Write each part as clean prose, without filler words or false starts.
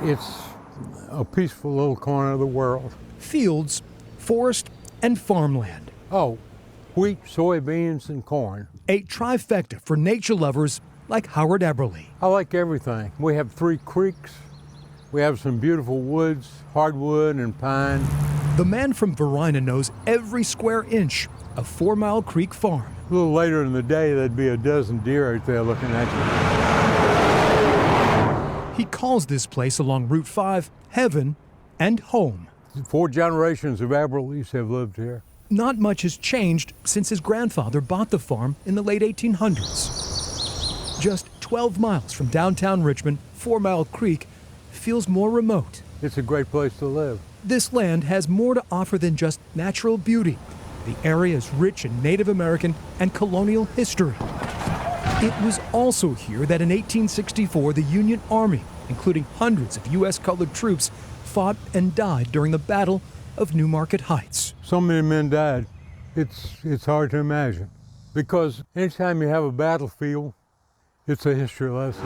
It's a peaceful little corner of the world. Fields, forest, and farmland. Oh, wheat, soybeans, and corn. A trifecta for nature lovers like Howard Eberly. I like everything. We have 3 creeks. We have some beautiful woods, hardwood and pine. The man from Verina knows every square inch of 4 Mile Creek Farm. A little later in the day, there'd be a dozen deer out there looking at you. He calls this place along Route 5 heaven and home. 4 generations of Eberlys have lived here. Not much has changed since his grandfather bought the farm in the late 1800s. Just 12 miles from downtown Richmond, 4 Mile Creek feels more remote. It's a great place to live. This land has more to offer than just natural beauty. The area is rich in Native American and colonial history. It was also here that in 1864 the Union Army, including hundreds of U.S. colored troops, fought and died during the Battle of Newmarket Heights. So many men died. It's hard to imagine. Because anytime you have a battlefield, it's a history lesson.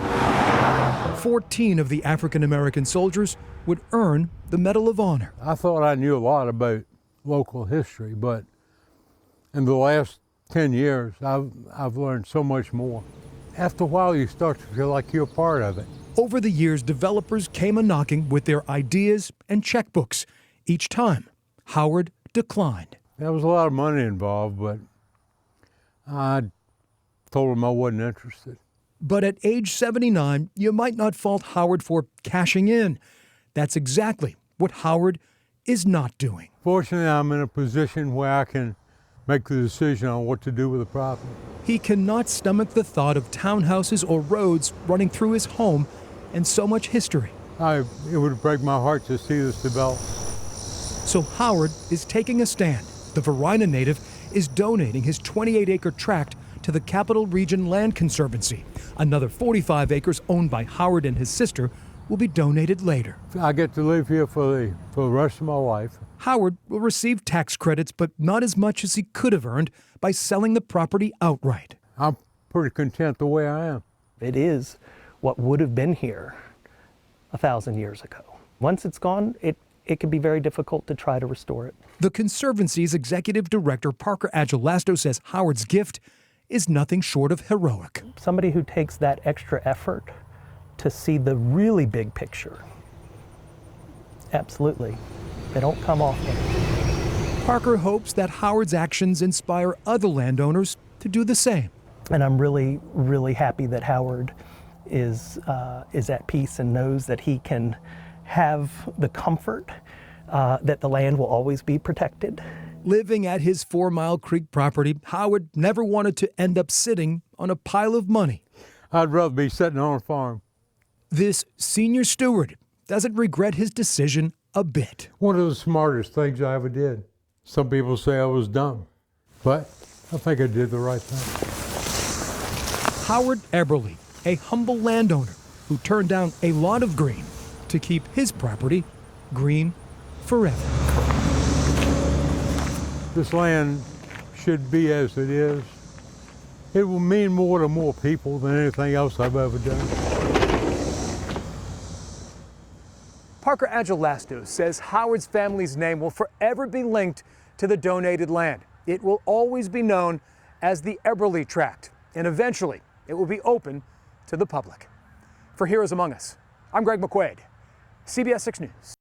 14 of the African American soldiers would earn the Medal of Honor. I thought I knew a lot about local history, but in the last 10 years, I've learned so much more. After a while, you start to feel like you're a part of it. Over the years, developers came a-knocking with their ideas and checkbooks. Each time, Howard declined. There was a lot of money involved, but I told him I wasn't interested. But at age 79, you might not fault Howard for cashing in. That's exactly what Howard is not doing. Fortunately, I'm in a position where I can make the decision on what to do with the property. He cannot stomach the thought of townhouses or roads running through his home and so much history. It would break my heart to see this develop. So Howard is taking a stand. The Verina native is donating his 28-acre tract to the Capital Region Land Conservancy. Another 45 acres owned by Howard and his sister will be donated later. I get to live here for the rest of my life. Howard will receive tax credits, but not as much as he could have earned by selling the property outright. I'm pretty content the way I am. It is what would have been here 1,000 years ago. Once it's gone, it can be very difficult to try to restore it. The Conservancy's executive director, Parker Agelasto, says Howard's gift is nothing short of heroic. Somebody who takes that extra effort to see the really big picture, absolutely, they don't come often. Parker hopes that Howard's actions inspire other landowners to do the same. And I'm really, really happy that Howard is at peace and knows that he can have the comfort that the land will always be protected. Living at his 4 Mile Creek property, Howard never wanted to end up sitting on a pile of money. I'd rather be sitting on a farm. This senior steward doesn't regret his decision a bit. One of the smartest things I ever did. Some people say I was dumb, but I think I did the right thing. Howard Eberly, a humble landowner who turned down a lot of green to keep his property green forever. This land should be as it is. It will mean more to more people than anything else I've ever done. Parker Agelasto says Howard's family's name will forever be linked to the donated land. It will always be known as the Eberly Tract, and eventually it will be open to the public. For Heroes Among Us, I'm Greg McQuaid, CBS 6 News.